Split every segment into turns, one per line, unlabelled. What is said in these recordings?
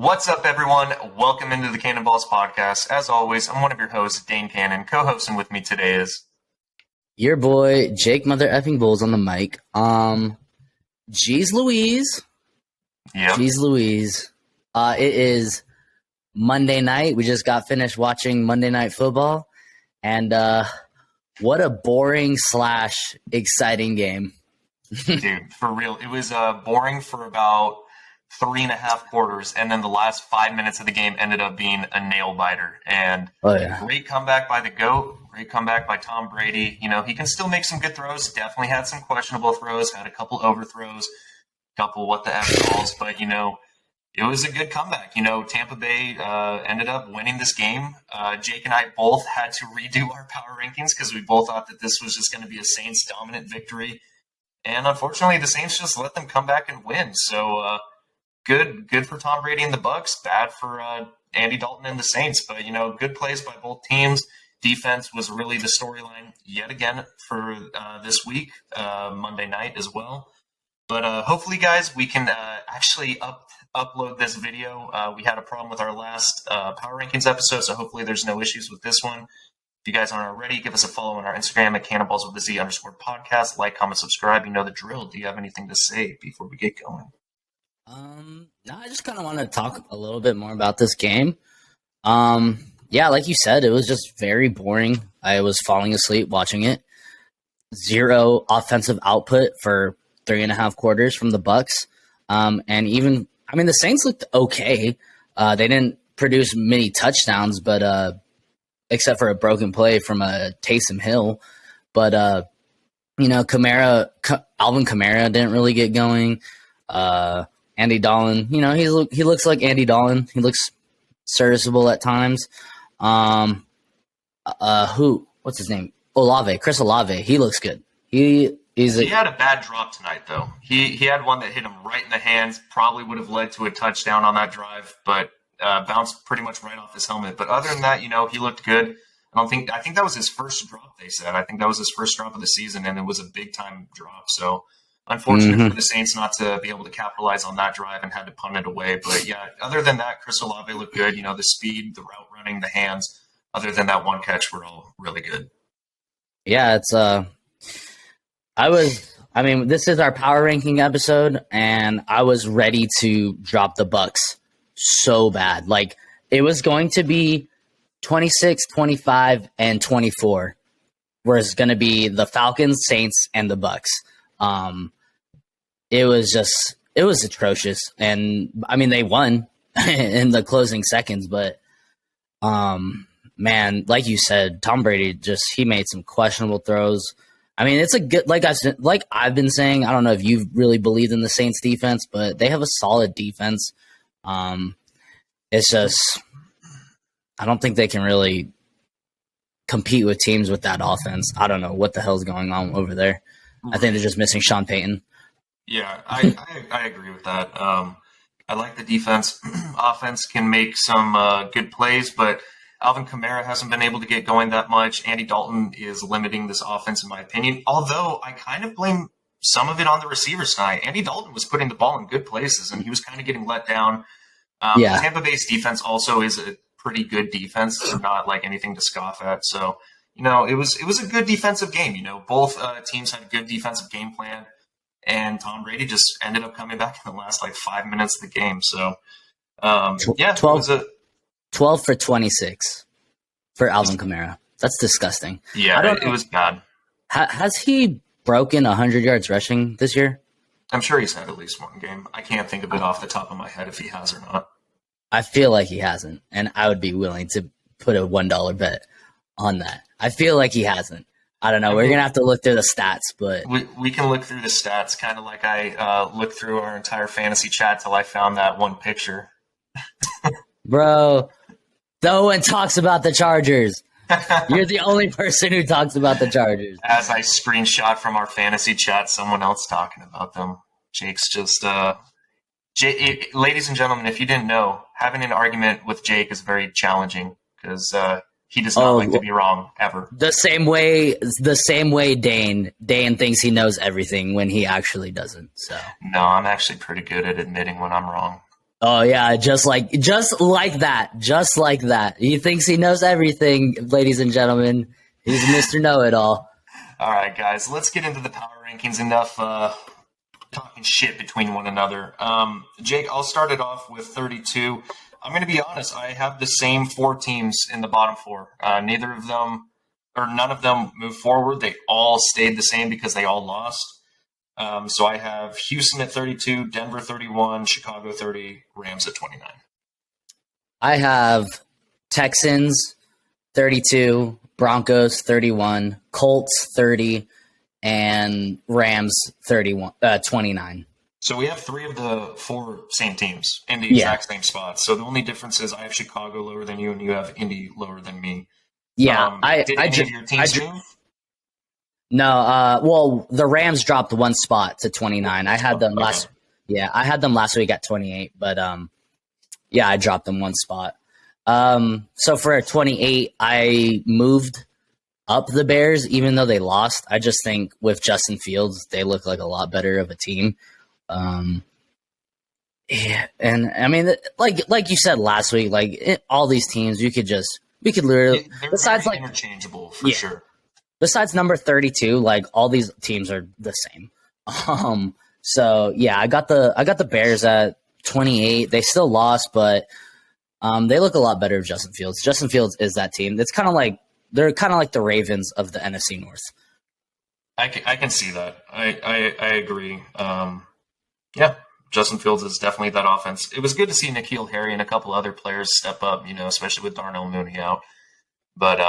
What's up, everyone? Welcome into the Cannonballs podcast. As always, I'm one of your hosts, Dane Cannon. Co-hosting with me today is
your boy, Jake Mother Effing Bulls on the mic. Jeez Louise.
Yep.
Jeez Louise. It is Monday night. We just got finished watching Monday Night Football. And what a boring / exciting game.
Dude, for real. It was boring for about 3.5 quarters, and then the last 5 minutes of the game ended up being a nail biter. And Great comeback by the GOAT, great comeback by Tom Brady. You know, he can still make some good throws. Definitely had some questionable throws, had a couple overthrows, couple what the F calls, but, you know, it was a good comeback. You know, Tampa Bay ended up winning this game. Jake and I both had to redo our power rankings because we both thought that this was just going to be a Saints dominant victory. And unfortunately, the Saints just let them come back and win. So, Good for Tom Brady and the Bucs. Bad for Andy Dalton and the Saints. But, you know, good plays by both teams. Defense was really the storyline yet again for this week, Monday night as well. But hopefully, guys, we can actually upload this video. We had a problem with our last Power Rankings episode, so hopefully there's no issues with this one. If you guys aren't already, give us a follow on our Instagram at cannonballs_podcast. Like, comment, subscribe. You know the drill. Do you have anything to say before we get going?
No, I just kind of want to talk a little bit more about this game. Yeah, like you said, it was just very boring. I was falling asleep watching it. Zero offensive output for 3.5 quarters from the Bucs. And even, I mean, the Saints looked okay. They didn't produce many touchdowns, but except for a broken play from Taysom Hill. But, you know, Alvin Kamara didn't really get going. Andy Dalton, you know, he looks like Andy Dalton. He looks serviceable at times. What's his name? Chris Olave. He looks good. He
had a bad drop tonight, though. He had one that hit him right in the hands. Probably would have led to a touchdown on that drive, but bounced pretty much right off his helmet. But other than that, you know, he looked good. I think that was his first drop. They said. I think that was his first drop of the season, and it was a big time drop. So. Unfortunate for the Saints not to be able to capitalize on that drive and had to punt it away. But, yeah, other than that, Chris Olave looked good. You know, the speed, the route running, the hands. Other than that one catch, we're all really good.
Yeah, it's this is our power ranking episode, and I was ready to drop the Bucs so bad. Like, it was going to be 26, 25, and 24, where it's going to be the Falcons, Saints, and the Bucs. It was atrocious. And I mean, they won in the closing seconds, but, man, like you said, Tom Brady he made some questionable throws. I mean, it's a good, like I've been saying, I don't know if you really believed in the Saints defense, but they have a solid defense. It's just, I don't think they can really compete with teams with that offense. I don't know what the hell's going on over there. I think they're just missing Sean Payton.
Yeah, I agree with that. I like the defense. Offense can make some good plays, but Alvin Kamara hasn't been able to get going that much. Andy Dalton is limiting this offense, in my opinion, although I kind of blame some of it on the receivers tonight. Andy Dalton was putting the ball in good places, and he was kind of getting let down. Tampa Bay's defense also is a pretty good defense. It's not like anything to scoff at, so... You know, it was a good defensive game. You know, both teams had a good defensive game plan, and Tom Brady just ended up coming back in the last 5 minutes of the game. So,
12 for 26 for Alvin Kamara. That's disgusting.
Yeah, it was bad.
Has he broken 100 yards rushing this year?
I'm sure he's had at least one game. I can't think of it off the top of my head if he has or not.
I feel like he hasn't, and I would be willing to put a $1 bet on that. I feel like he hasn't. I don't know. We're going to have to look through the stats, but...
We can look through the stats, kind of like I looked through our entire fantasy chat till I found that one picture.
Bro, no one talks about the Chargers. You're the only person who talks about the Chargers.
As I screenshot from our fantasy chat, someone else talking about them. Jake's just... ladies and gentlemen, if you didn't know, having an argument with Jake is very challenging because... he does not like to be wrong, ever.
The same way Dane thinks he knows everything when he actually doesn't. So
no, I'm actually pretty good at admitting when I'm wrong.
Oh yeah, just like that. He thinks he knows everything, ladies and gentlemen. He's Mr. Know-It-All.
All right, guys, let's get into the power rankings. Enough talking shit between one another. Jake, I'll start it off with 32. I'm going to be honest. I have the same 4 teams in the bottom 4. Neither of them, or none of them, moved forward. They all stayed the same because they all lost. So I have Houston at 32, Denver 31, Chicago 30, Rams at 29.
I have Texans 32, Broncos 31, Colts 30, and Rams 29.
So we have 3 of the 4 same teams in the exact same spots. So the only difference is I have Chicago lower than you, and you have Indy lower than me.
Yeah,
did any of your teams move?
No, well, the Rams dropped 1 spot to 29. I had them last. Yeah, I had them last week at 28, but yeah, I dropped them 1 spot. So for 28, I moved up the Bears, even though they lost. I just think with Justin Fields, they look like a lot better of a team. Yeah, and I mean, like you said last week, all these teams, we could literally
they're interchangeable for sure.
Besides number 32, all these teams are the same. So yeah, I got the Bears at 28. They still lost, but they look a lot better with Justin Fields. Justin Fields is that team. It's kind of like they're kind of like the Ravens of the NFC North.
I can see that. I agree. Yeah, Justin Fields is definitely that offense. It was good to see N'Keal Harry and a couple other players step up, especially with Darnell Mooney out. But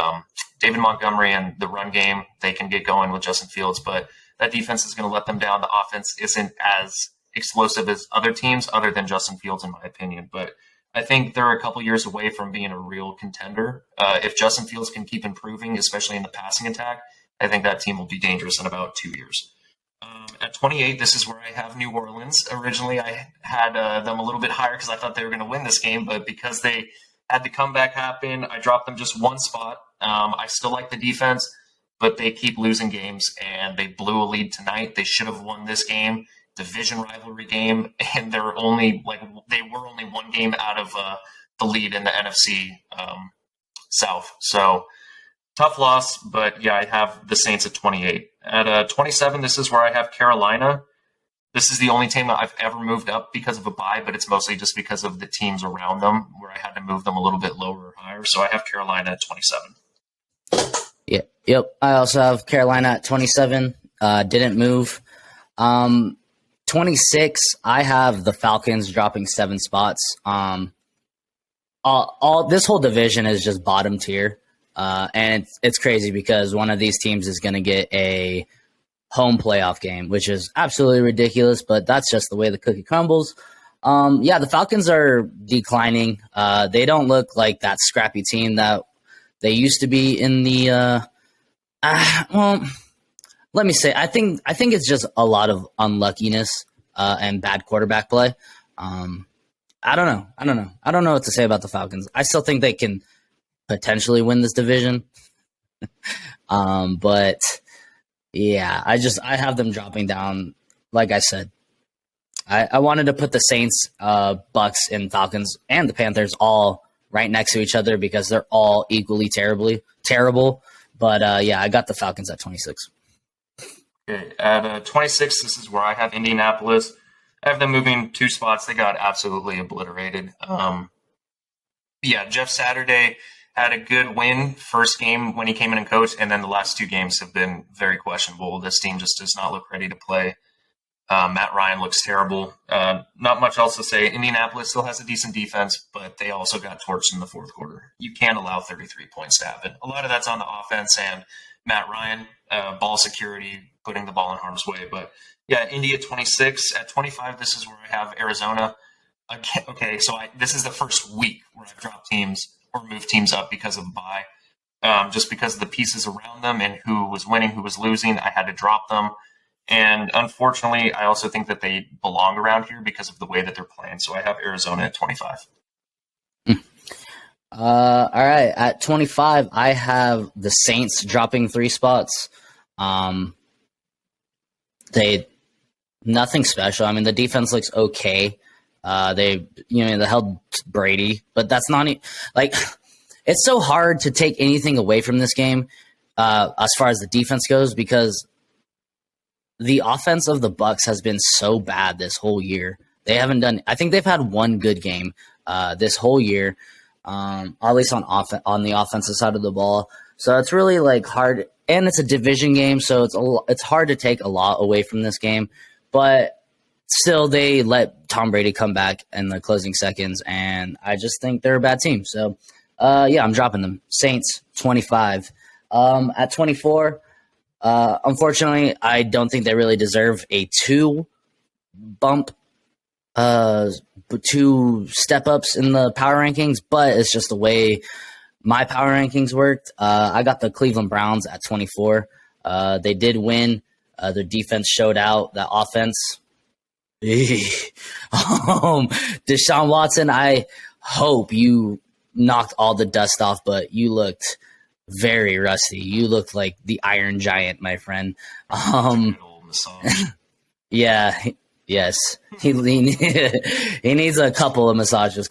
David Montgomery and the run game, they can get going with Justin Fields, but that defense is going to let them down. The offense isn't as explosive as other teams, other than Justin Fields, in my opinion. But I think they're a couple years away from being a real contender. If Justin Fields can keep improving, especially in the passing attack, I think that team will be dangerous in about 2 years. At 28, this is where I have New Orleans. Originally, I had them a little bit higher because I thought they were going to win this game, but because they had the comeback happen, I dropped them just 1 spot. I still like the defense, but they keep losing games, and they blew a lead tonight. They should have won this game, division rivalry game, and they were only 1 game out of the lead in the NFC South. So tough loss, but yeah, I have the Saints at 28. At 27, this is where I have Carolina. This is the only team that I've ever moved up because of a bye, but it's mostly just because of the teams around them where I had to move them a little bit lower or higher. So I have Carolina at 27.
Yeah, yep. I also have Carolina at 27. Didn't move. 26, I have the Falcons dropping 7 spots. All this whole division is just bottom tier. And it's crazy because one of these teams is going to get a home playoff game, which is absolutely ridiculous, but that's just the way the cookie crumbles. Yeah, the Falcons are declining. They don't look like that scrappy team that they used to be in the well, let me say, I think it's just a lot of unluckiness and bad quarterback play. I don't know. I don't know what to say about the Falcons. I still think they can potentially win this division. But yeah, I have them dropping down. Like I said, I wanted to put the Saints, Bucks, and Falcons and the Panthers all right next to each other because they're all equally terrible. But yeah, I got the Falcons at 26.
Okay, at 26, this is where I have Indianapolis. I have them moving 2 spots. They got absolutely obliterated. Yeah, Jeff Saturday had a good win first game when he came in and coached, and then the last 2 games have been very questionable. This team just does not look ready to play. Matt Ryan looks terrible. Not much else to say. Indianapolis still has a decent defense, but they also got torched in the 4th quarter. You can't allow 33 points to happen. A lot of that's on the offense and Matt Ryan, ball security, putting the ball in harm's way. But yeah, Indy at 26. At 25, this is where I have Arizona. Okay, so this is the first week where I've dropped teams or moved teams up because of a bye. Just because of the pieces around them and who was winning, who was losing, I had to drop them. And unfortunately, I also think that they belong around here because of the way that they're playing. So I have Arizona at 25.
All right. At 25, I have the Saints dropping 3 spots. Nothing special. I mean, the defense looks okay. They held Brady, but that's not like it's so hard to take anything away from this game as far as the defense goes, because the offense of the Bucs has been so bad this whole year. They haven't done. I think they've had one good game this whole year, at least on the offensive side of the ball. So it's really like hard, and it's a division game, so it's hard to take a lot away from this game, but. Still, they let Tom Brady come back in the closing seconds, and I just think they're a bad team. So, I'm dropping them. Saints, 25. At 24, unfortunately, I don't think they really deserve a two step-ups in the power rankings, but it's just the way my power rankings worked. I got the Cleveland Browns at 24. They did win. Their defense showed out. That offense... Deshaun Watson, I hope you knocked all the dust off, but you looked very rusty. You looked like the Iron Giant, my friend. Yeah, yes. He needs a couple more massages.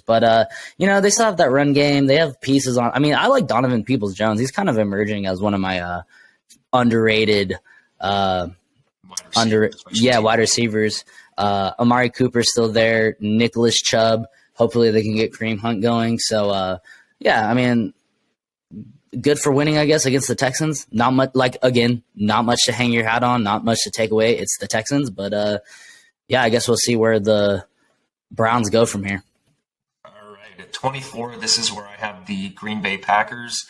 But they still have that run game. They have pieces on. I mean, I like Donovan Peoples-Jones. He's kind of emerging as one of my underrated wide receivers. Amari Cooper's still there. Nicholas Chubb. Hopefully they can get Kareem Hunt going. So, I mean, good for winning, I guess, against the Texans. Not much to hang your hat on, not much to take away. It's the Texans. But, I guess we'll see where the Browns go from here.
All right. At 24, this is where I have the Green Bay Packers.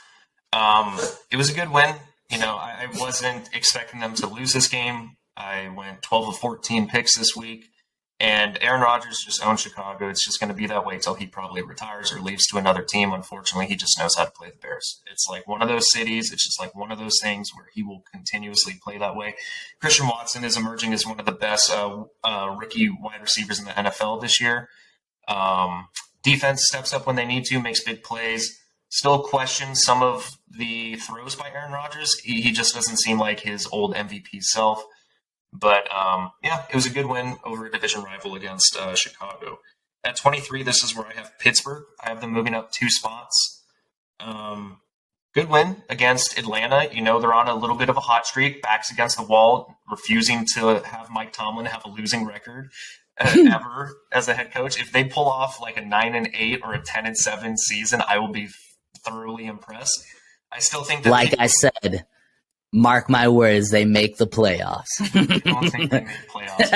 It was a good win. I wasn't expecting them to lose this game. I went 12 of 14 picks this week, and Aaron Rodgers just owns Chicago. It's just going to be that way till he probably retires or leaves to another team. Unfortunately, he just knows how to play the Bears. It's like one of those cities. It's just like one of those things where he will continuously play that way. Christian Watson is emerging as one of the best rookie wide receivers in the NFL this year. Defense steps up when they need to, makes big plays. Still question some of the throws by Aaron Rodgers. He just doesn't seem like his old MVP self. But, it was a good win over a division rival against Chicago. At 23, this is where I have Pittsburgh. I have them moving up 2 spots. Good win against Atlanta. They're on a little bit of a hot streak, backs against the wall, refusing to have Mike Tomlin have a losing record ever as a head coach. If they pull off like a 9-8 or a 10-7 season, I will be thoroughly impressed. I still think that
I said, mark my words, they make the playoffs.
I don't think they make playoffs.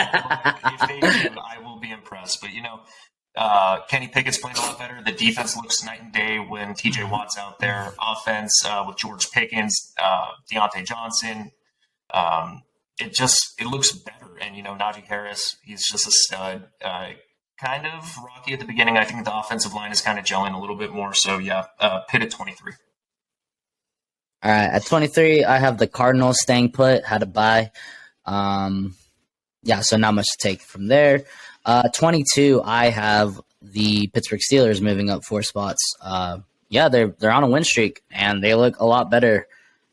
If they do, I will be impressed. But, Kenny Pickett's playing a lot better. The defense looks night and day when TJ Watt's out there. Offense with George Pickens, Deontay Johnson. It looks better. And, Najee Harris, he's just a stud. Kind of rocky at the beginning. I think the offensive line is kind of gelling a little bit more. So, Pitt at 23.
All right, at 23, I have the Cardinals staying put, had a bye. So not much to take from there. 22, I have the Pittsburgh Steelers moving up 4 spots. They're on a win streak, and they look a lot better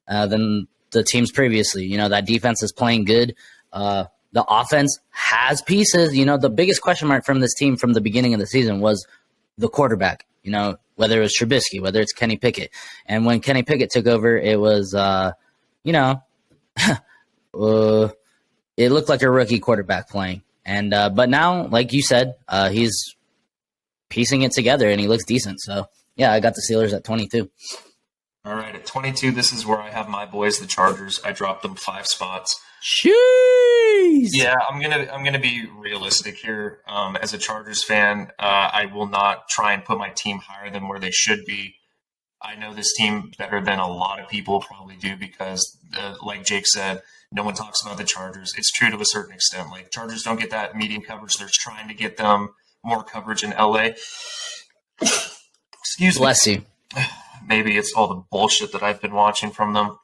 than the teams previously. That defense is playing good. The offense has pieces. The biggest question mark from this team from the beginning of the season was the quarterback. Whether it was Trubisky, whether it's Kenny Pickett. And when Kenny Pickett took over, it was, it looked like a rookie quarterback playing. And but now, like you said, he's piecing it together, and he looks decent. So, I got the Steelers at 22.
All right, at 22, this is where I have my boys, the Chargers. I dropped them 5 spots.
Jeez.
Yeah, I'm gonna be realistic here. As a Chargers fan, I will not try and put my team higher than where they should be. I know this team better than a lot of people probably do because, like Jake said, no one talks about the Chargers. It's true to a certain extent. Like, Chargers don't get that media coverage. They're trying to get them more coverage in LA. Excuse me.
Bless you.
Maybe it's all the bullshit that I've been watching from them.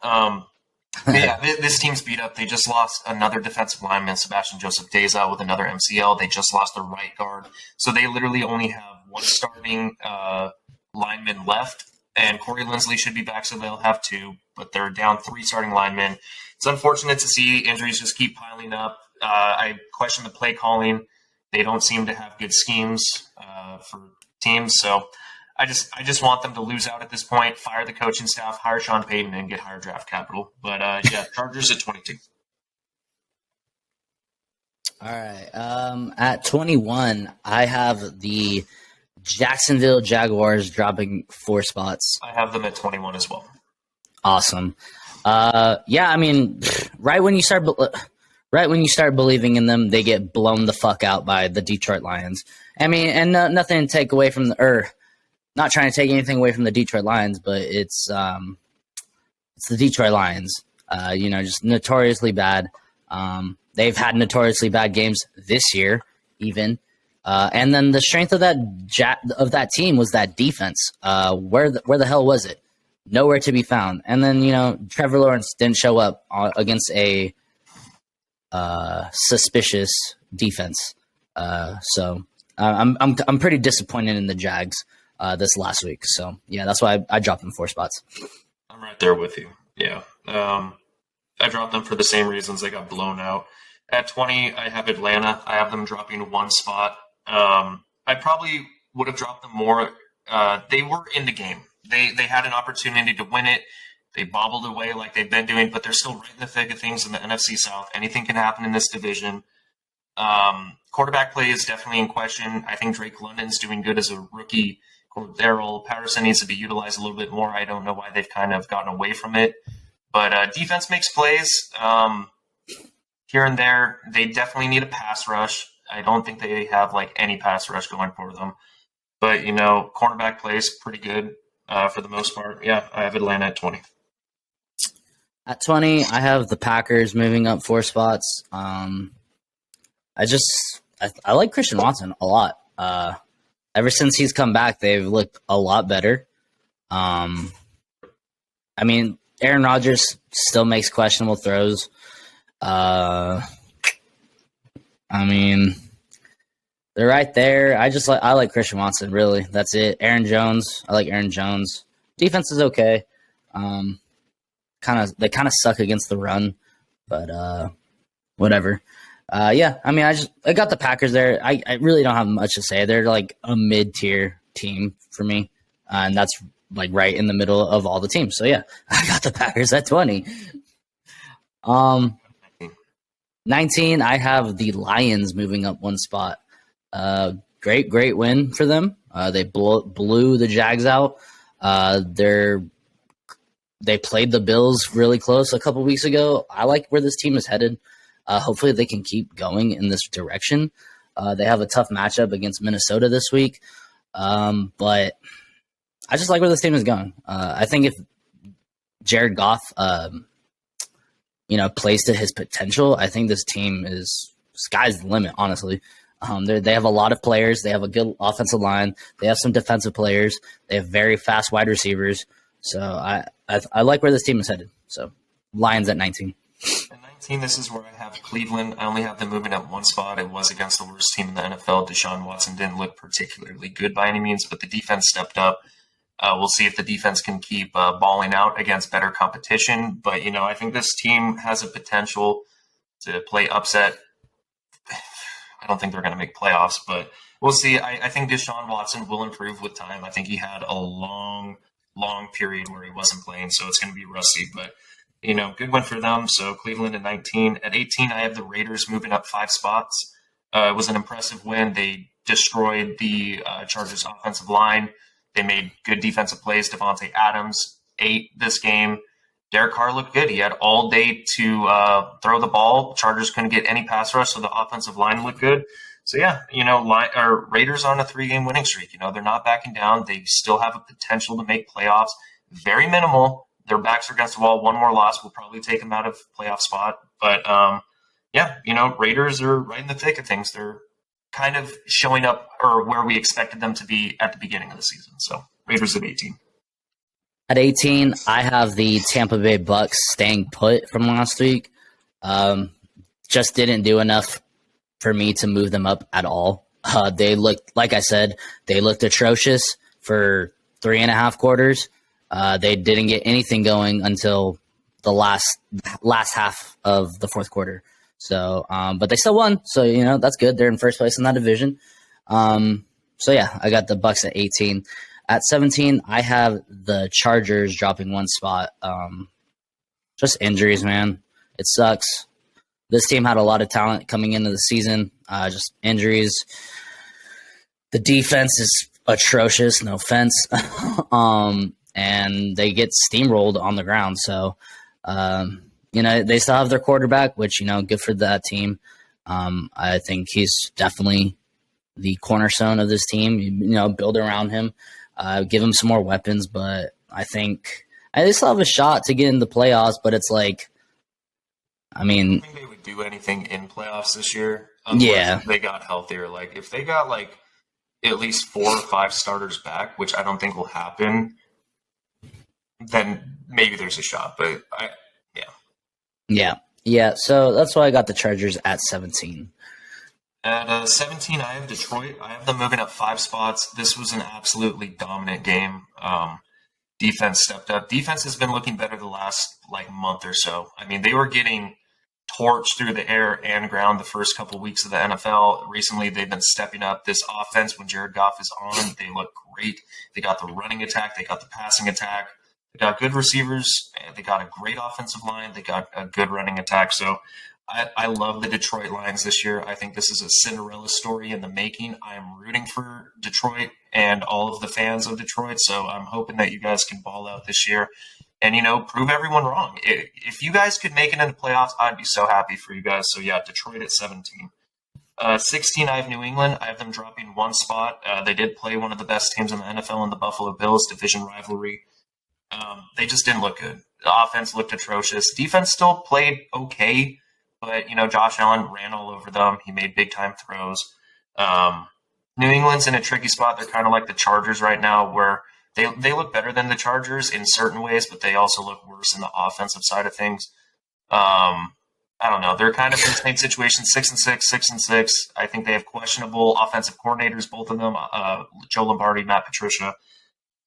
This team's beat up. They just lost another defensive lineman, Sebastian Joseph Deza, with another MCL. They just lost their right guard. So they literally only have one starting lineman left, and Corey Linsley should be back, so they'll have 2, but they're down 3 starting linemen. It's unfortunate to see injuries just keep piling up. I question the play calling. They don't seem to have good schemes for teams. So I just want them to lose out at this point, fire the coaching staff, hire Sean Payton, and get higher draft capital. But yeah, Chargers at 22.
All right. At 21, I have the Jacksonville Jaguars dropping 4 spots.
I have them at 21 as well.
Awesome. Yeah, I mean, right when you start believing in them, they get blown the fuck out by the Detroit Lions. I mean, and nothing to take away from not trying to take anything away from the Detroit Lions, but it's the Detroit Lions. Just notoriously bad. They've had notoriously bad games this year, even. And then the strength of that team was that defense. Where the hell was it? Nowhere to be found. And then Trevor Lawrence didn't show up against a suspicious defense. So I'm pretty disappointed in the Jags this last week. So yeah, that's why I dropped them 4 spots.
I'm right there with you. Yeah, I dropped them for the same reasons. They got blown out. At 20, I have Atlanta. I have them dropping 1 spot. I probably would have dropped them more. They were in the game. They had an opportunity to win it. They bobbled away like they've been doing, but they're still right in the thick of things in the NFC South. Anything can happen in this division. Quarterback play is definitely in question. I think Drake London's doing good as a rookie. Cordero Patterson needs to be utilized a little bit more. I don't know why they've kind of gotten away from it. But defense makes plays here and there. They definitely need a pass rush. I don't think they have any pass rush going for them. But, cornerback play is pretty good for the most part. Yeah, I have Atlanta at 20.
At 20, I have the Packers moving up 4 spots. I like Christian Watson a lot. Ever since he's come back, they've looked a lot better. I mean, Aaron Rodgers still makes questionable throws. I mean, they're right there. I like Christian Watson, really. That's it. Aaron Jones. I like Aaron Jones. Defense is okay. They kind of suck against the run, but whatever. Yeah, I mean, I got the Packers there. I really don't have much to say. They're like a mid-tier team for me, and that's right in the middle of all the teams. So yeah, I got the Packers at 20. 19, I have the Lions moving up 1 spot. Great win for them. They blew the Jags out. They played the Bills really close a couple weeks ago. I like where this team is headed. Hopefully they can keep going in this direction. They have a tough matchup against Minnesota this week. But I just like where this team is going. I think if Jared Goff, plays to his potential, I think this team is sky's the limit, honestly. They have a lot of players. They have a good offensive line. They have some defensive players. They have very fast wide receivers. So I like where this team is headed. So Lions at 19.
At 19, this is where I have Cleveland. I only have them moving up 1 spot. It was against the worst team in the NFL. Deshaun Watson didn't look particularly good by any means, but the defense stepped up. We'll see if the defense can keep balling out against better competition. But, I think this team has a potential to play upset. I don't think they're going to make playoffs, but we'll see. I think Deshaun Watson will improve with time. I think he had a long period where he wasn't playing, so it's going to be rusty. But, good win for them. So Cleveland at 19. At 18, I have the Raiders moving up 5 spots. It was an impressive win. They destroyed the Chargers offensive line. They made good defensive plays. Devontae Adams ate this game. Derek Carr looked good. He had all day to throw the ball. Chargers couldn't get any pass rush, so the offensive line looked good. So, yeah, Raiders on a 3-game winning streak. They're not backing down. They still have a potential to make playoffs. Very minimal. Their backs are against the wall. One more loss will probably take them out of playoff spot. But, Raiders are right in the thick of things. They're kind of showing up or where we expected them to be at the beginning of the season. So, Raiders at 18.
At 18, I have the Tampa Bay Bucks staying put from last week. Just didn't do enough for me to move them up at all. They looked, like I said, they looked atrocious for 3.5 quarters. They didn't get anything going until the last half of the 4th quarter. So, but they still won. So, that's good. They're in first place in that division. So yeah, I got the Bucks at 18. At 17, I have the Chargers dropping one spot. Just injuries, man. It sucks. This team had a lot of talent coming into the season. Just injuries. The defense is atrocious, no offense. And they get steamrolled on the ground. So, they still have their quarterback, which, good for that team. I think he's definitely the cornerstone of this team. Build around him, give him some more weapons. But I think they still have a shot to get in the playoffs. But it's like, I don't
think they would do anything in playoffs this year unless they got healthier. Like if they got at least 4 or 5 starters back, which I don't think will happen, then maybe there's a shot. But
yeah. So that's why I got the Chargers at 17.
At 17, I have Detroit. I have them moving up 5 spots. This was an absolutely dominant game. Defense stepped up. Defense has been looking better the last month or so. They were getting torched through the air and ground the first couple of weeks of the NFL. Recently, they've been stepping up. This offense, when Jared Goff is on, they look great. They got the running attack. They got the passing attack. They got good receivers. They got a great offensive line. They got a good running attack. So I love the Detroit Lions this year. I think this is a Cinderella story in the making. I'm rooting for Detroit and all of the fans of Detroit. So I'm hoping that you guys can ball out this year and, prove everyone wrong. If you guys could make it into playoffs, I'd be so happy for you guys. So, yeah, Detroit at 17. 16, I have New England. I have them dropping 1 spot. They did play one of the best teams in the NFL in the Buffalo Bills division rivalry. They just didn't look good. The offense looked atrocious. Defense still played okay, but, Josh Allen ran all over them. He made big-time throws. New England's in a tricky spot. They're kind of like the Chargers right now, where they look better than the Chargers in certain ways, but they also look worse in the offensive side of things. I don't know. They're kind of in the same situation, 6-6, 6-6. I think they have questionable offensive coordinators, both of them, Joe Lombardi, Matt Patricia.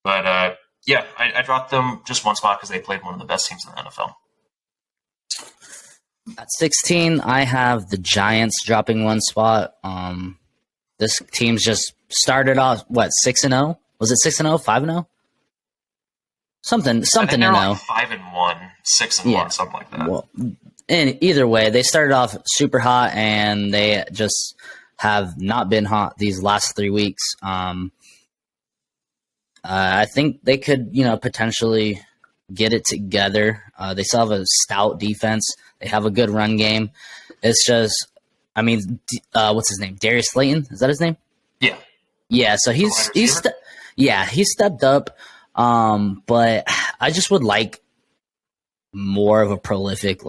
But, I dropped them just 1 spot because they played one of the best teams in the NFL.
At 16, I have the Giants dropping 1 spot. This team's just started off, 6-0? Was it 6-0, 5-0? Something to know.
5-1, 6-1, something like that. Well,
and either way, they started off super hot, and they just have not been hot these last 3 weeks. I think they could, potentially get it together. They still have a stout defense. They have a good run game. It's just, what's his name? Darius Slayton? Is that his name?
Yeah.
Yeah. So he stepped up. But I just would like more of a prolific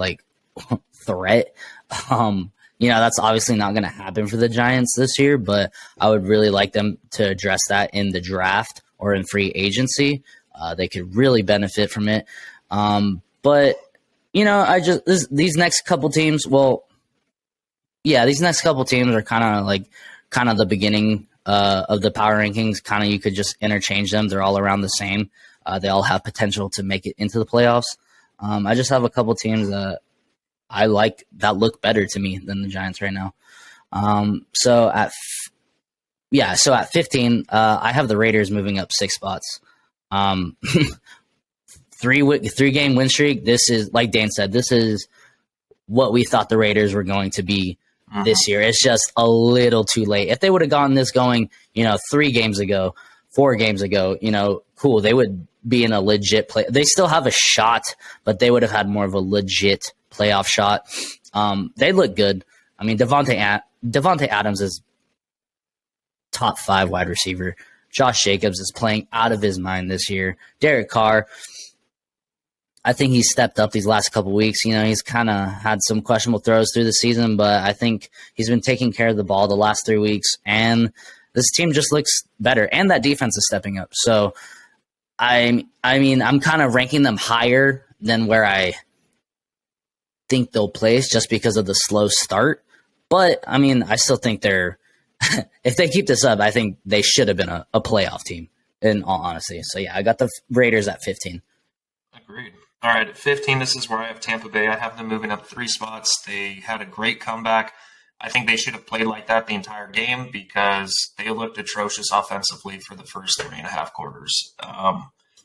threat. That's obviously not going to happen for the Giants this year, but I would really like them to address that in the draft or in free agency. They could really benefit from it. But these next couple teams, these next couple teams are kind of the beginning of the power rankings. Kind of, you could just interchange them. They're all around the same. They all have potential to make it into the playoffs. I just have a couple teams that I like that look better to me than the Giants right now. So at 15, I have the Raiders moving up 6 spots. 3-game win streak. This is, like Dan said, this is what we thought the Raiders were going to be this year. It's just a little too late. If they would have gotten this going, 3 games ago, 4 games ago, cool. They would be in a legit play. They still have a shot, but they would have had more of a legit playoff shot. They look good. Devontae Adams is top 5 wide receiver. Josh Jacobs is playing out of his mind this year. Derek Carr, I think he's stepped up these last couple weeks. He's kind of had some questionable throws through the season, but I think he's been taking care of the ball the last 3 weeks, and this team just looks better, and that defense is stepping up. So, I'm kind of ranking them higher than where I think they'll place just because of the slow start. But, I still think they're – if they keep this up, I think they should have been a playoff team, in all honesty. So, yeah, I got the Raiders at 15.
Agreed. All right, at 15, this is where I have Tampa Bay. I have them moving up 3 spots. They had a great comeback. I think they should have played like that the entire game because they looked atrocious offensively for the first 3.5 quarters.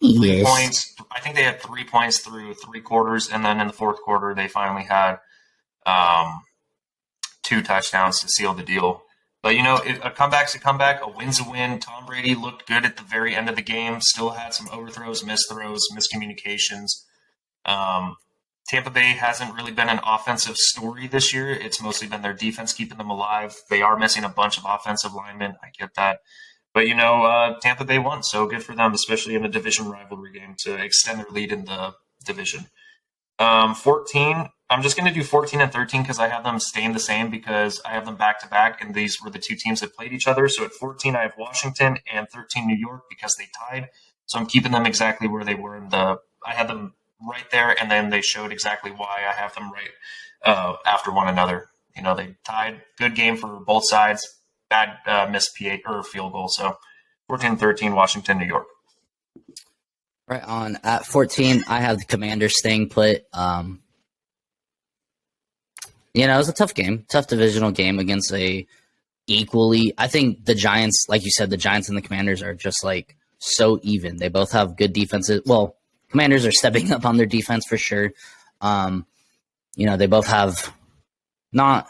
3 points. I think they had 3 points through 3 quarters, and then in the fourth quarter, they finally had 2 touchdowns to seal the deal. But, a comeback's a comeback. A win's a win. Tom Brady looked good at the very end of the game, still had some overthrows, missed throws, miscommunications. Tampa Bay hasn't really been an offensive story this year. It's mostly been their defense keeping them alive. They are missing a bunch of offensive linemen. I get that. But, Tampa Bay won, so good for them, especially in a division rivalry game, to extend their lead in the division. 14, I'm just going to do 14 and 13 because I have them staying the same because I have them back-to-back, and these were the 2 teams that played each other. So at 14, I have Washington, and 13, New York, because they tied. So I'm keeping them exactly where they were I had them right there, and then they showed exactly why I have them right after one another. They tied. Good game for both sides. Bad missed PA or field goal. So 14-13, Washington, New York.
Right on. At 14, I have the Commanders staying put. It was a tough game, tough divisional game against I think the Giants, like you said, the Giants and the Commanders are just like so even. They both have good defenses. Well, Commanders are stepping up on their defense for sure. They both have not,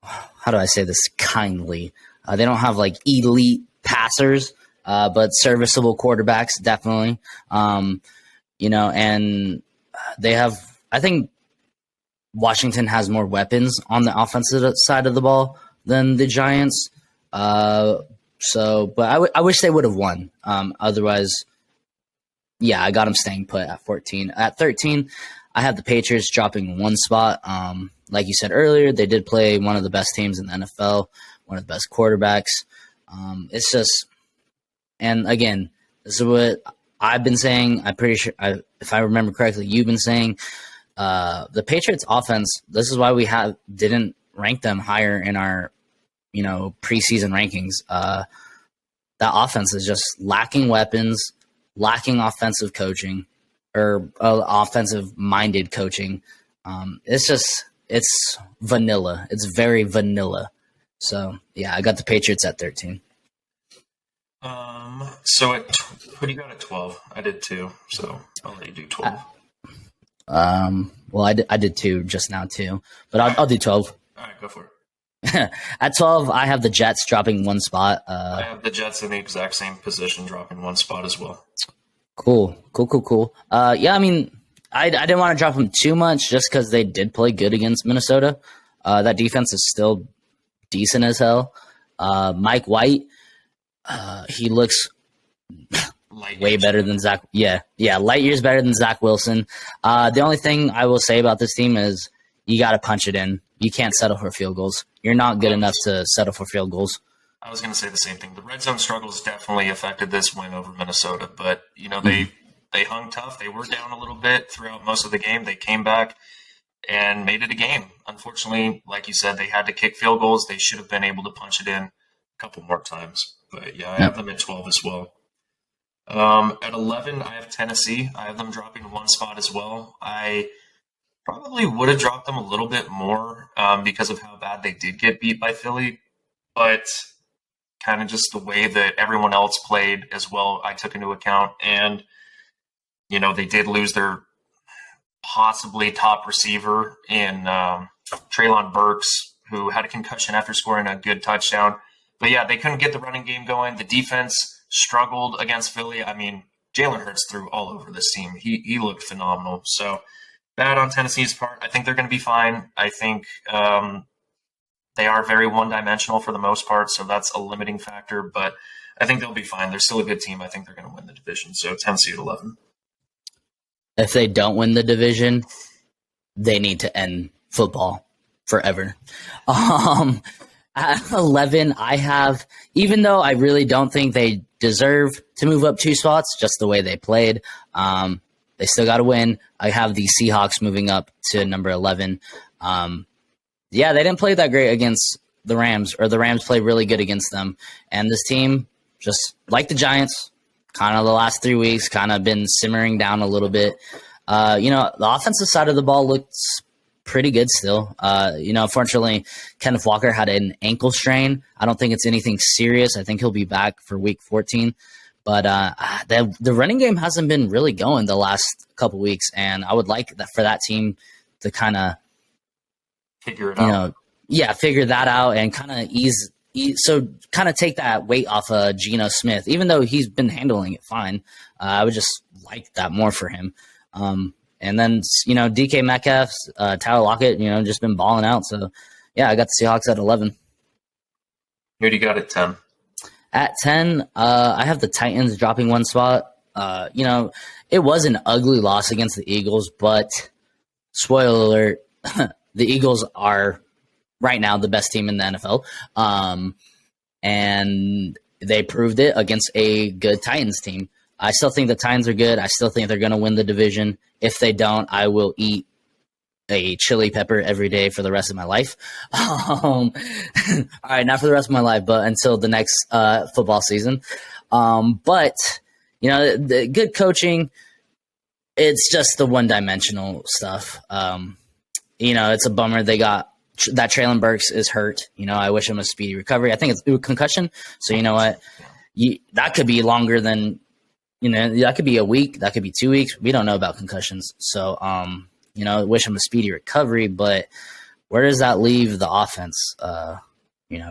how do I say this kindly? They don't have like elite passers, but serviceable quarterbacks, definitely. And they have, I think Washington has more weapons on the offensive side of the ball than the Giants. But I wish they would have won. Otherwise, yeah, I got them staying put at 14. At 13, I have the Patriots dropping 1 spot. Like you said earlier, they did play one of the best teams in the NFL, one of the best quarterbacks. It's just, and again, this is what I've been saying. I'm pretty sure, if I remember correctly, you've been saying the Patriots offense, this is why we didn't rank them higher in our, preseason rankings. That offense is just lacking weapons, lacking offensive coaching or offensive-minded coaching. It's vanilla. It's very vanilla. So, yeah, I got the Patriots at 13.
So what do you got at 12? I did 2, so I'll let you do 12.
Well, I did 2 just now too, but I'll do 12.
All right, go for it.
At 12, I have the Jets dropping 1 spot.
I have the Jets in the exact same position, dropping 1 spot as well.
Cool. Yeah, I mean, I didn't want to drop them too much just because they did play good against Minnesota. That defense is still decent as hell. Mike White, he looks way better than Zach. Yeah, light years better than Zach Wilson. The only thing I will say about this team is you got to punch it in. You can't settle for field goals. You're not good enough to settle for field goals.
I was going to say the same thing. The red zone struggles definitely affected this win over Minnesota, but they hung tough. They were down a little bit throughout most of the game. They came back and made it a game. Unfortunately, like you said, they had to kick field goals. They should have been able to punch it in a couple more times. But yeah, I have them at 12 as well. At 11, I have Tennessee. I have them dropping 1 spot as well. I probably would have dropped them a little bit more because of how bad they did get beat by Philly, but kind of just the way that everyone else played as well, I took into account. And, they did lose their possibly top receiver in Treylon Burks, who had a concussion after scoring a good touchdown. But yeah, they couldn't get the running game going. The defense struggled against Philly. I mean, Jalen Hurts threw all over this team. He looked phenomenal. So bad on Tennessee's part. I think they're going to be fine. I think they are very one-dimensional for the most part, so that's a limiting factor. But I think they'll be fine. They're still a good team. I think they're going to win the division. So Tennessee at 11.
If they don't win the division, they need to end football forever. At 11, I have, even though I really don't think they deserve to move up 2 spots, just the way they played, they still got to win. I have the Seahawks moving up to number 11. Yeah, they didn't play that great against the Rams, or the Rams played really good against them. And this team, just like the Giants, kind of the last 3 weeks, kind of been simmering down a little bit. The offensive side of the ball looks pretty good still. Unfortunately, Kenneth Walker had an ankle strain. I don't think it's anything serious. I think he'll be back for week 14. But the running game hasn't been really going the last couple weeks, and I would like that for that team to kind of
figure it out.
Figure that out and kind of kind of take that weight off of Geno Smith, even though he's been handling it fine. I would just like that more for him. And then, DK Metcalf, Tyler Lockett, just been balling out. So, yeah, I got the Seahawks at 11.
Who do you got at 10?
At 10, I have the Titans dropping one spot. It was an ugly loss against the Eagles, but spoiler alert, the Eagles are right now the best team in the NFL. And they proved it against a good Titans team. I still think the Titans are good. I still think they're going to win the division. If they don't, I will eat a chili pepper every day for the rest of my life. All right, not for the rest of my life, but until the next football season. But the good coaching, it's just the one-dimensional stuff. It's a bummer they got that Traylon Burks is hurt. I wish him a speedy recovery. I think it's a concussion. So you know what? That could be longer than – that could be a week. That could be 2 weeks. We don't know about concussions. So, wish him a speedy recovery. But where does that leave the offense?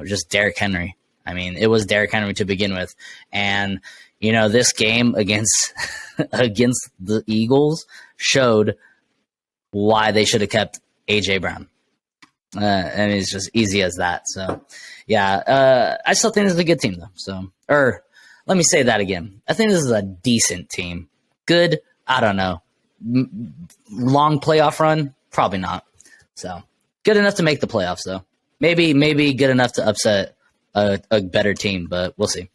Just Derrick Henry. I mean, it was Derrick Henry to begin with. And, this game against the Eagles showed why they should have kept A.J. Brown. And it's just easy as that. So, yeah, I still think this is a good team, though. So, let me say that again. I think this is a decent team. Good? I don't know. Long playoff run? Probably not. So, good enough to make the playoffs, though. Maybe good enough to upset a better team, but we'll see.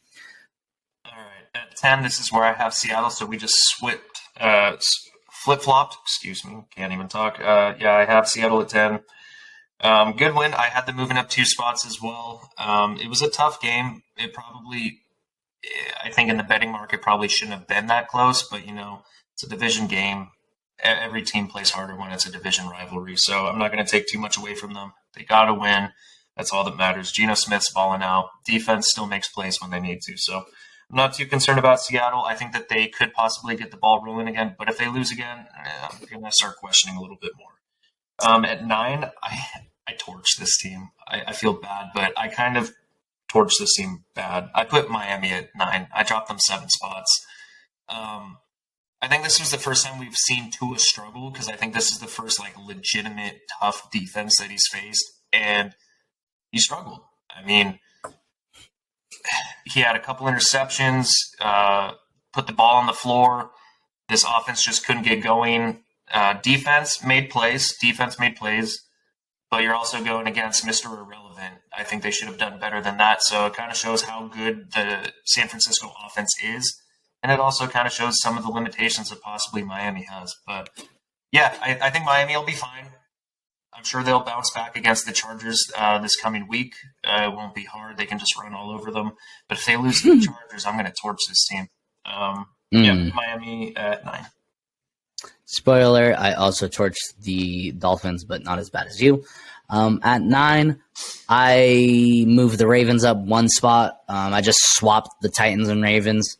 All right. At 10, this is where I have Seattle, so we just flip-flopped. Excuse me. Can't even talk. I have Seattle at 10. Good win. I had them moving up 2 spots as well. It was a tough game. I think in the betting market probably shouldn't have been that close, but it's a division game. Every team plays harder when it's a division rivalry, so I'm not going to take too much away from them. They got to win. That's all that matters. Geno Smith's balling out. Defense still makes plays when they need to, so I'm not too concerned about Seattle. I think that they could possibly get the ball rolling again, but if they lose again, I'm going to start questioning a little bit more. At 9, I torched this team. I feel bad, but I kind of torched this team bad. I put Miami at 9. I dropped them 7 spots. I think this was the first time we've seen Tua struggle because I think this is the first legitimate tough defense that he's faced, and he struggled. I mean, he had a couple interceptions, put the ball on the floor. This offense just couldn't get going. Defense made plays, but you're also going against Mr. Irrelevant. I think they should have done better than that. So it kind of shows how good the San Francisco offense is. And it also kind of shows some of the limitations that possibly Miami has. But, yeah, I think Miami will be fine. I'm sure they'll bounce back against the Chargers this coming week. It won't be hard. They can just run all over them. But if they lose to the Chargers, I'm going to torch this team. Miami at 9.
Spoiler, I also torched the Dolphins, but not as bad as you. At 9, I moved the Ravens up 1 spot. I just swapped the Titans and Ravens.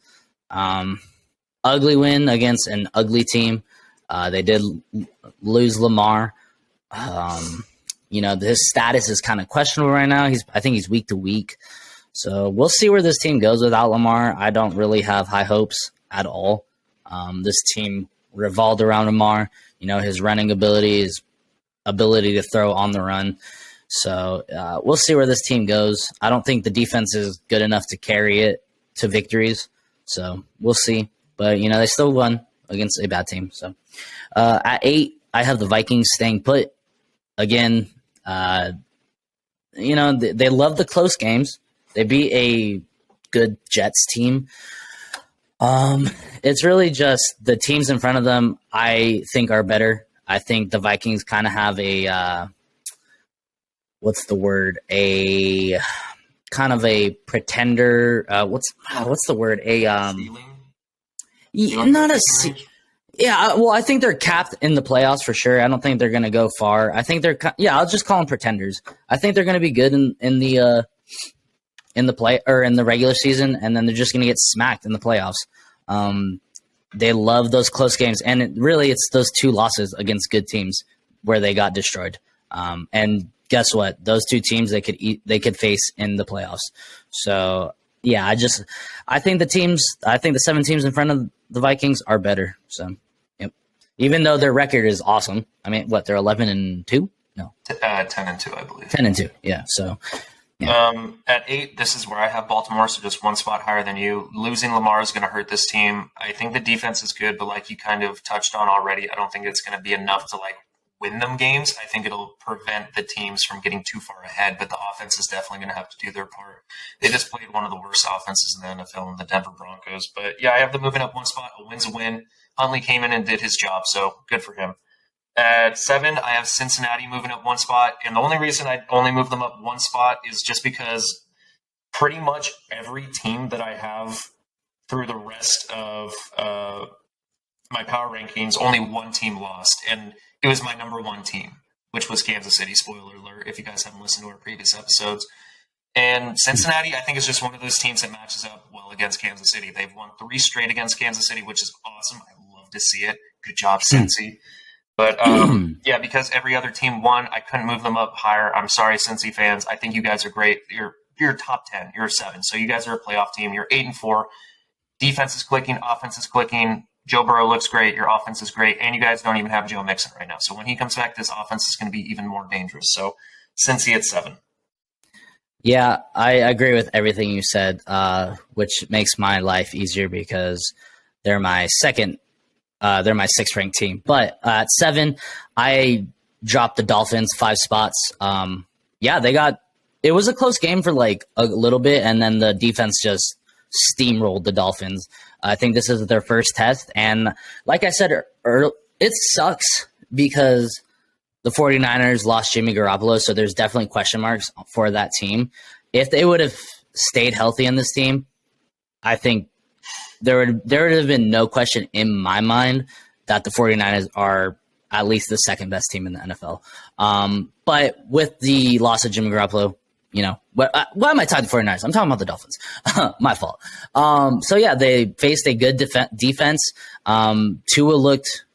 Ugly win against an ugly team. They did lose Lamar. His status is kind of questionable right now. I think he's week to week. So we'll see where this team goes without Lamar. I don't really have high hopes at all. This team revolved around Lamar. His running ability, his ability to throw on the run. So we'll see where this team goes. I don't think the defense is good enough to carry it to victories. So we'll see. But, they still won against a bad team. So at 8, I have the Vikings staying put. Again, they love the close games. They beat a good Jets team. It's really just the teams in front of them I think are better. I think the Vikings kind of have a kind of a pretender. What's the word?
Ceiling?
Not a. Yeah, well, I think they're capped in the playoffs for sure. I don't think they're going to go far. I think they're. Yeah, I'll just call them pretenders. I think they're going to be good in the play or in the regular season, and then they're just going to get smacked in the playoffs. They love those close games, and it's those 2 losses against good teams where they got destroyed. And guess what? Those 2 teams they could face in the playoffs. So yeah, I think the 7 teams in front of the Vikings are better. So yep. Even though their record is awesome, I mean, what, they're 11-2? No,
10-2, I believe.
10-2, yeah. So. Yeah.
At 8, this is where I have Baltimore, so just 1 spot higher than you. Losing Lamar is going to hurt this team. I think the defense is good, but like you kind of touched on already, I don't think it's going to be enough to like win them games. I think it'll prevent the teams from getting too far ahead, but the offense is definitely going to have to do their part. They just played one of the worst offenses in the NFL in the Denver Broncos. But yeah, I have them moving up 1 spot. A win's a win. Huntley came in and did his job, so good for him. At 7, I have Cincinnati moving up 1 spot. And the only reason I only move them up 1 spot is just because pretty much every team that I have through the rest of my power rankings, only 1 team lost. And it was my number 1 team, which was Kansas City. Spoiler alert, if you guys haven't listened to our previous episodes. And Cincinnati, I think, is just one of those teams that matches up well against Kansas City. They've won 3 straight against Kansas City, which is awesome. I love to see it. Good job, Cincy. But yeah, because every other team won, I couldn't move them up higher. I'm sorry, Cincy fans. I think you guys are great. You're top 10. You're 7. So you guys are a playoff team. You're 8-4. Defense is clicking. Offense is clicking. Joe Burrow looks great. Your offense is great. And you guys don't even have Joe Mixon right now. So when he comes back, this offense is going to be even more dangerous. So Cincy at 7.
Yeah, I agree with everything you said, which makes my life easier because they're my 6th ranked team. But at 7, I dropped the Dolphins 5 spots. It was a close game for like a little bit, and then the defense just steamrolled the Dolphins. I think this is their first test. And like I said, it sucks because the 49ers lost Jimmy Garoppolo, so there's definitely question marks for that team. If they would have stayed healthy in this team, I think there would have been no question in my mind that the 49ers are at least the 2nd best team in the NFL. But with the loss of Jimmy Garoppolo, why am I talking 49ers? I'm talking about the Dolphins. My fault. So yeah, they faced a good defense. Tua looked,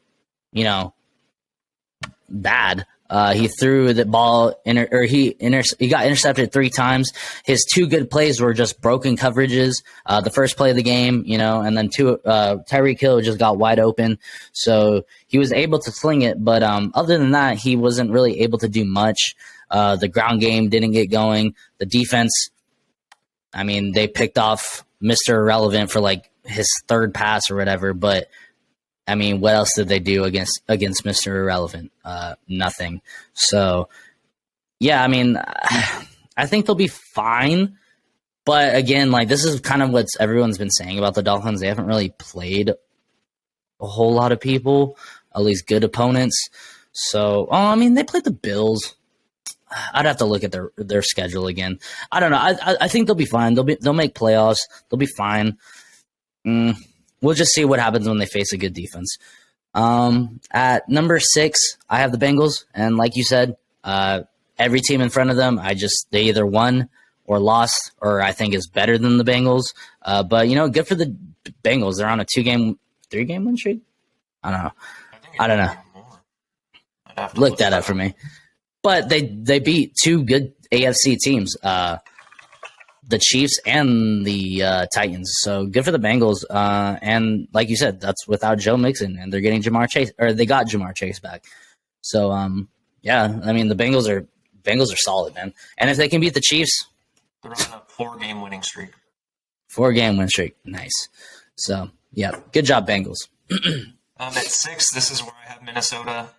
bad. He threw the ball he got intercepted 3 times. His 2 good plays were just broken coverages. The first play of the game, and then Tyreek Hill just got wide open. So he was able to sling it. But other than that, he wasn't really able to do much. The ground game didn't get going. The defense, I mean, they picked off Mr. Irrelevant for like his 3rd pass or whatever, but I mean, what else did they do against Mr. Irrelevant? Nothing. So, yeah, I mean, I think they'll be fine. But again, like this is kind of what everyone's been saying about the Dolphins. They haven't really played a whole lot of people, at least good opponents. So, I mean, they played the Bills. I'd have to look at their schedule again. I don't know. I think they'll be fine. They'll make playoffs. They'll be fine. We'll just see what happens when they face a good defense. At number 6, I have the Bengals, and like you said, every team in front of them, they either won or lost, or I think is better than the Bengals. But good for the Bengals. They're on a 3-game win streak. I don't know. Look that up for me. But they beat 2 good AFC teams, the Chiefs and the Titans. So good for the Bengals. And like you said, that's without Joe Mixon, and they're getting Jamar Chase, or they got Jamar Chase back. So yeah, I mean the Bengals are solid, man. And if they can beat the Chiefs,
they're on a 4-game winning streak.
4-game win streak, nice. So yeah, good job, Bengals.
At 6, this is where I have Minnesota.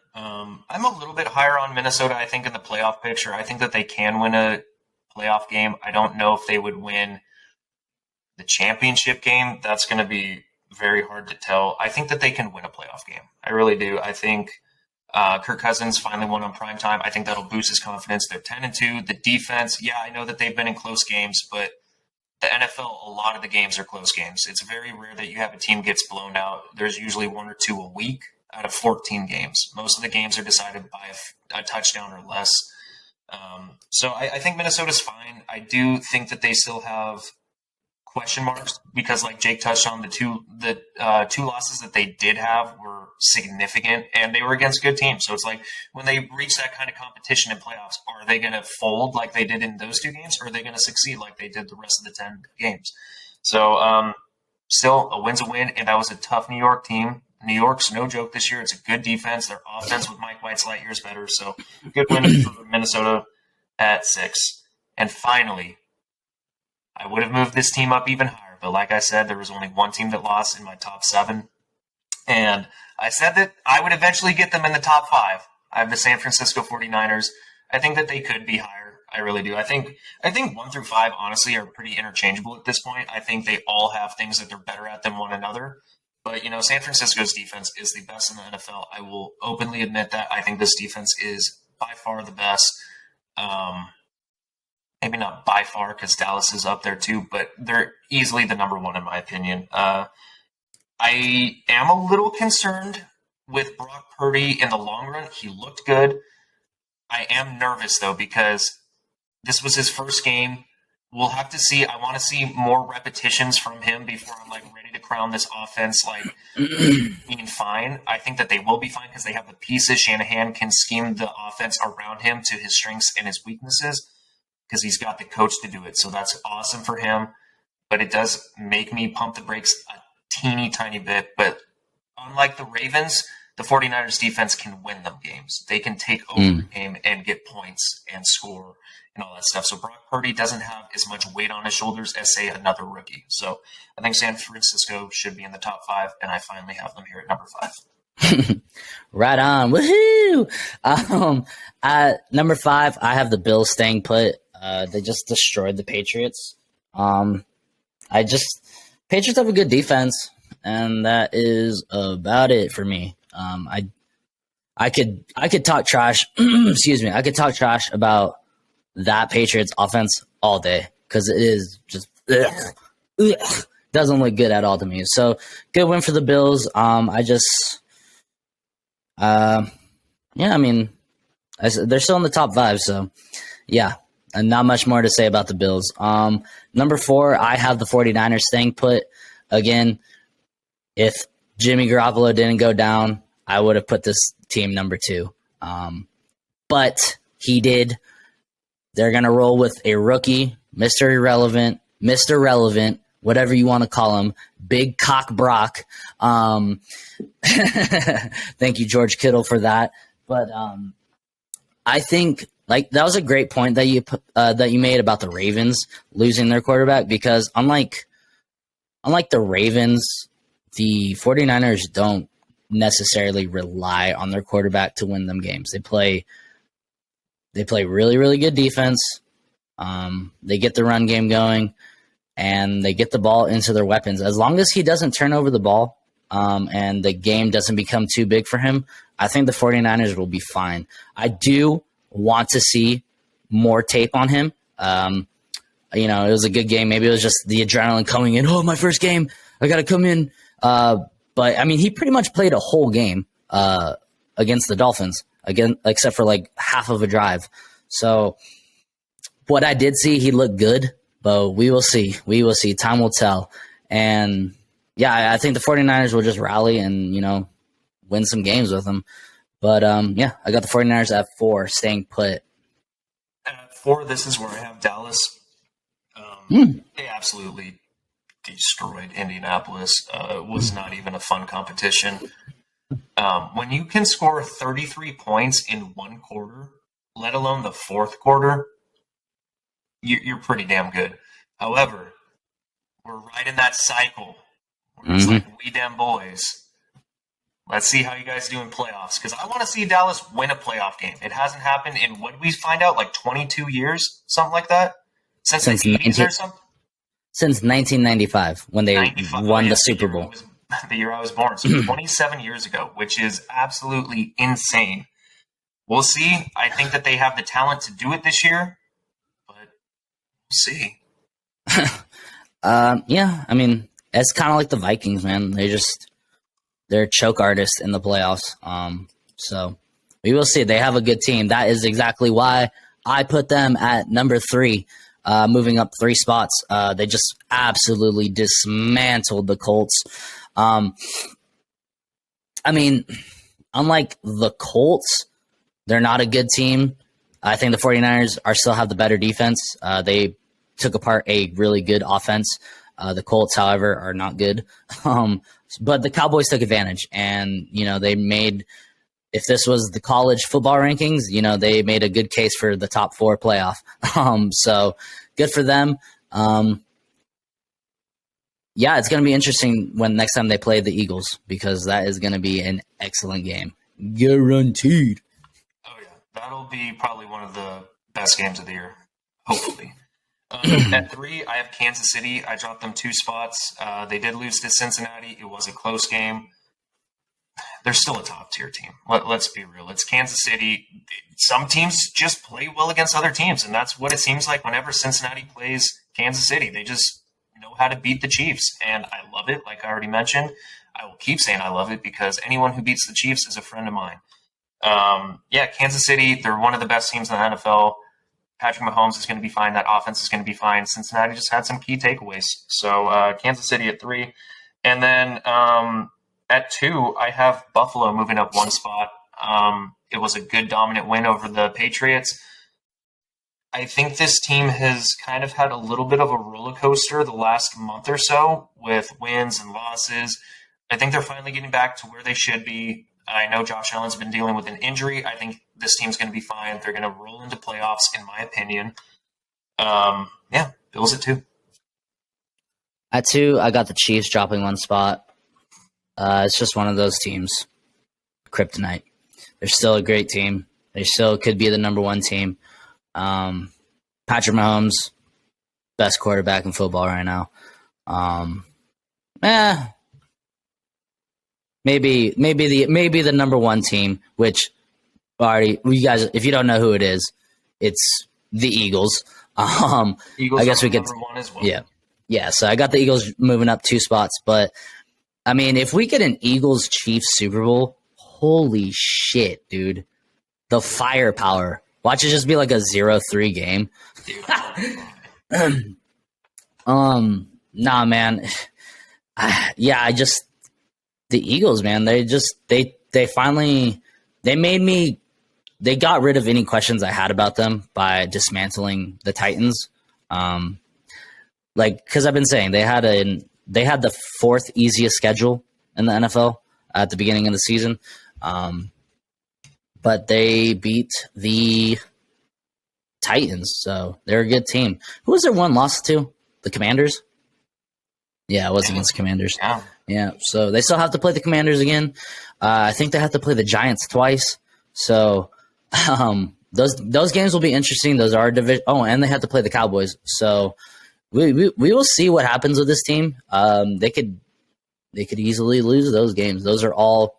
I'm a little bit higher on Minnesota, I think, in the playoff picture. I think that they can win a playoff game. I don't know if they would win the championship game. That's going to be very hard to tell. I think that they can win a playoff game. I really do. I think Kirk Cousins finally won on prime time. I think that'll boost his confidence. They're 10-2. The defense, yeah, I know that they've been in close games, but the NFL, a lot of the games are close games. It's very rare that you have a team gets blown out. There's usually 1 or 2 a week out of 14 games. Most of the games are decided by a touchdown or less. So I think Minnesota's fine. I do think that they still have question marks because, like Jake touched on, the two losses that they did have were significant, and they were against good teams. So it's like when they reach that kind of competition in playoffs, are they going to fold like they did in those 2 games, or are they going to succeed like they did the rest of the 10 games? So still, a win's a win, and that was a tough New York team. New York's no joke this year. It's a good defense. Their offense with Mike White's light years better. So good win for Minnesota at 6. And finally, I would have moved this team up even higher, but like I said, there was only one team that lost in my top 7. And I said that I would eventually get them in the top 5. I have the San Francisco 49ers. I think that they could be higher. I really do. I think 1 through 5, honestly, are pretty interchangeable at this point. I think they all have things that they're better at than one another. But, San Francisco's defense is the best in the NFL. I will openly admit that. I think this defense is by far the best. Maybe not by far because Dallas is up there too, but they're easily the number 1 in my opinion. I am a little concerned with Brock Purdy in the long run. He looked good. I am nervous though because this was his first game. We'll have to see. I want to see more repetitions from him before I'm ready to crown this offense being fine. I think that they will be fine because they have the pieces. Shanahan can scheme the offense around him to his strengths and his weaknesses because he's got the coach to do it. So that's awesome for him. But it does make me pump the brakes a teeny tiny bit. But unlike the Ravens, the 49ers defense can win them games. They can take over the game and get points and score and all that stuff. So Brock Purdy doesn't have as much weight on his shoulders as, say, another rookie. So I think San Francisco should be in the top 5, and I finally have them here at number 5.
Right on. Woohoo! At number 5, I have the Bills staying put. They just destroyed the Patriots. Patriots have a good defense, and that is about it for me. I could talk trash. Excuse me. I could talk trash about that Patriots offense all day because it is just doesn't look good at all to me. So good win for the Bills. They're still in the top 5. So yeah, and not much more to say about the Bills. Number 4, I have the 49ers staying put. Again, if Jimmy Garoppolo didn't go down, I would have put this team number 2. But he did. They're going to roll with a rookie, Mr. Irrelevant, Mr. Relevant, whatever you want to call him, Big Cock Brock. Thank you, George Kittle, for that. But I think that was a great point that you made about the Ravens losing their quarterback because unlike the Ravens, the 49ers don't necessarily rely on their quarterback to win them games. They play really, really good defense. They get the run game going, and they get the ball into their weapons. As long as he doesn't turn over the ball and the game doesn't become too big for him, I think the 49ers will be fine. I do want to see more tape on him. It was a good game. Maybe it was just the adrenaline coming in. Oh, my first game. I got to come in. But, he pretty much played a whole game against the Dolphins, again, except for half of a drive. So what I did see, he looked good, but we will see. We will see. Time will tell. And, yeah, I think the 49ers will just rally and, win some games with them. But, I got the 49ers at 4, staying put.
At 4, this is where I have Dallas. They absolutely destroyed Indianapolis. It was not even a fun competition. When you can score 33 points in one quarter, let alone the fourth quarter, you're pretty damn good. However, we're right in that cycle. We're just we damn boys. Let's see how you guys do in playoffs, because I want to see Dallas win a playoff game. It hasn't happened in, what did we find out, 22 years? Something like that? Since the 80s or something?
Since 1995, when they won the Super Bowl.
The year I was born, so 27 years ago, which is absolutely insane. We'll see. I think that they have the talent to do it this year, but we'll see.
Yeah, I mean, it's kind of like the Vikings, man. They're choke artists in the playoffs. So we will see. They have a good team. That is exactly why I put them at number 3, moving up 3 spots. They just absolutely dismantled the Colts. I mean, unlike the Colts, they're not a good team. I think the 49ers still have the better defense. They took apart a really good offense. The Colts, however, are not good. But the Cowboys took advantage, and they made. If this was the college football rankings, they made a good case for the top 4 playoff. So good for them. Yeah, it's going to be interesting when next time they play the Eagles, because that is going to be an excellent game, guaranteed.
Oh yeah, that'll be probably one of the best games of the year, hopefully. At 3, I have Kansas City. I dropped them 2 spots. They did lose to Cincinnati. It was a close game. They're still a top-tier team. Let's be real. It's Kansas City. Some teams just play well against other teams, and that's what it seems like whenever Cincinnati plays Kansas City. They just know how to beat the Chiefs, and I love it. Like I already mentioned, I will keep saying I love it because anyone who beats the Chiefs is a friend of mine. Yeah, Kansas City, they're one of the best teams in the NFL. Patrick Mahomes is going to be fine. That offense is going to be fine. Cincinnati just had some key takeaways. So Kansas City at 3. And then at 2, I have Buffalo moving up 1 spot. It was a good dominant win over the Patriots. I think this team has kind of had a little bit of a roller coaster the last month or so with wins and losses. I think they're finally getting back to where they should be. I know Josh Allen's been dealing with an injury. I think this team's going to be fine. They're going to roll into playoffs, in my opinion. Yeah, Bills at 2.
At 2, I got the Chiefs dropping 1 spot. It's just one of those teams. Kryptonite. They're still a great team. They still could be the number 1 team. Patrick Mahomes, best quarterback in football right now. Maybe the number 1 team, which you guys, if you don't know who it is, it's the Eagles.
Eagles
I guess we could
number 1 as well.
Yeah. So I got the Eagles moving up 2 spots, but I mean, if we get an Eagles Chiefs Super Bowl, holy shit, dude, the firepower. Watch it just be like a 0-3 game. Nah, man. Yeah, the Eagles, man, they finally they got rid of any questions I had about them by dismantling the Titans. Because I've been saying they had the 4th easiest schedule in the NFL at the beginning of the season. But they beat the Titans, so they're a good team. Who was their one loss to? The Commanders? Yeah, it was against the Commanders. Yeah, so they still have to play the Commanders again. I think they have to play the Giants twice. So those games will be interesting. Those are division. Oh, and they have to play the Cowboys. So we will see what happens with this team. They could easily lose those games. Those are all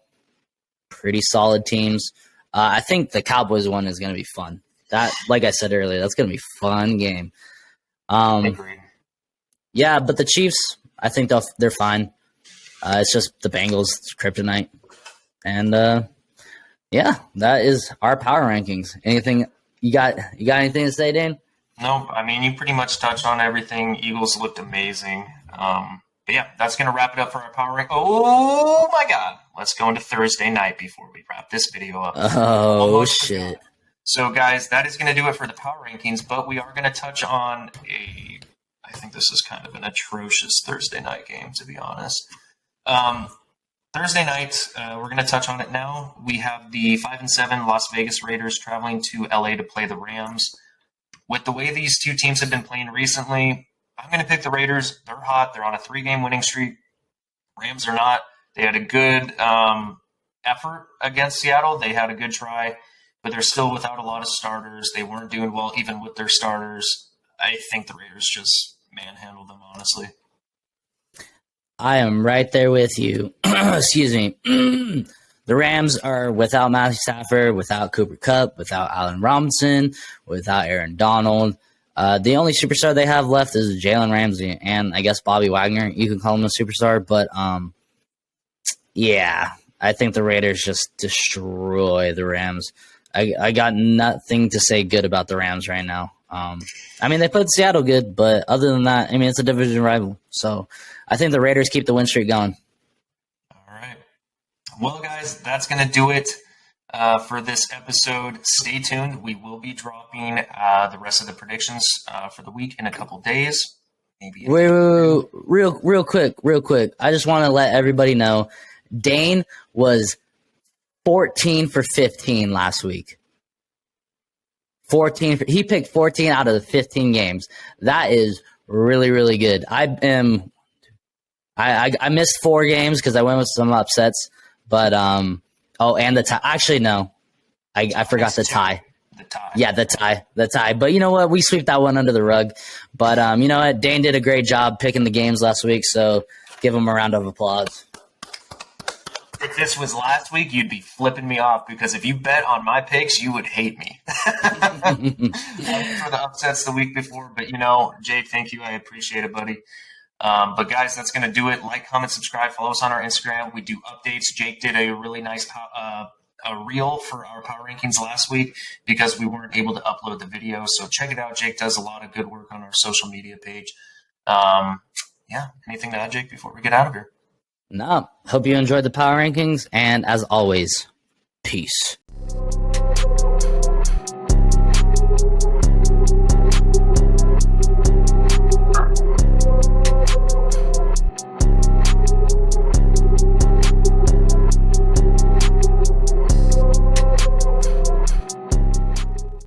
pretty solid teams. I think the Cowboys one is going to be fun. That, like I said earlier, that's going to be a fun game.
Agreed.
Yeah, but the Chiefs, I think they're fine. It's just the Bengals, kryptonite. And yeah, that is our power rankings. Anything you got anything to say, Dane?
No, I mean, you pretty much touched on everything. Eagles looked amazing. But yeah, that's going to wrap it up for our power rank. Oh my God. Let's go into Thursday night before we wrap this video up.
Oh, shit.
So guys, that is going to do it for the power rankings, but we are going to touch on I think this is kind of an atrocious Thursday night game, to be honest. Thursday night, we're going to touch on it now. We have the 5-7 Las Vegas Raiders traveling to LA to play the Rams. With the way these two teams have been playing recently, I'm going to pick the Raiders. They're hot. They're on a 3-game winning streak. Rams are not. They had a good effort against Seattle. They had a good try, but they're still without a lot of starters. They weren't doing well even with their starters. I think the Raiders just manhandled them, honestly.
I am right there with you. Excuse me. The Rams are without Matthew Stafford, without Cooper Kupp, without Allen Robinson, without Aaron Donald. The only superstar they have left is Jalen Ramsey and I guess Bobby Wagner. You can call him a superstar, but yeah, I think the Raiders just destroy the Rams. I got nothing to say good about the Rams right now. I mean, they played Seattle good, but other than that, I mean, it's a division rival. So I think the Raiders keep the win streak going.
All right. Well, guys, that's going to do it for this episode. Stay tuned. We will be dropping the rest of the predictions for the week in a couple days. Maybe.
Wait, real quick. I just want to let everybody know Dane was 14 for 15 last week. He picked 14 out of the 15 games. That is really, really good. I missed 4 games because I went with some upsets, but and the tie. Actually, no, I forgot the tie.
The tie.
Yeah, the tie. But you know what? We sweep that one under the rug. But you know what? Dane did a great job picking the games last week, so give him a round of applause.
If this was last week, you'd be flipping me off because if you bet on my picks, you would hate me. For the upsets the week before. But, Jake, thank you. I appreciate it, buddy. But, guys, that's going to do it. Like, comment, subscribe. Follow us on our Instagram. We do updates. Jake did a really nice a reel for our power rankings last week because we weren't able to upload the video. So check it out. Jake does a lot of good work on our social media page. Anything to add, Jake, before we get out of here?
No. Hope you enjoyed the power rankings. And as always, peace.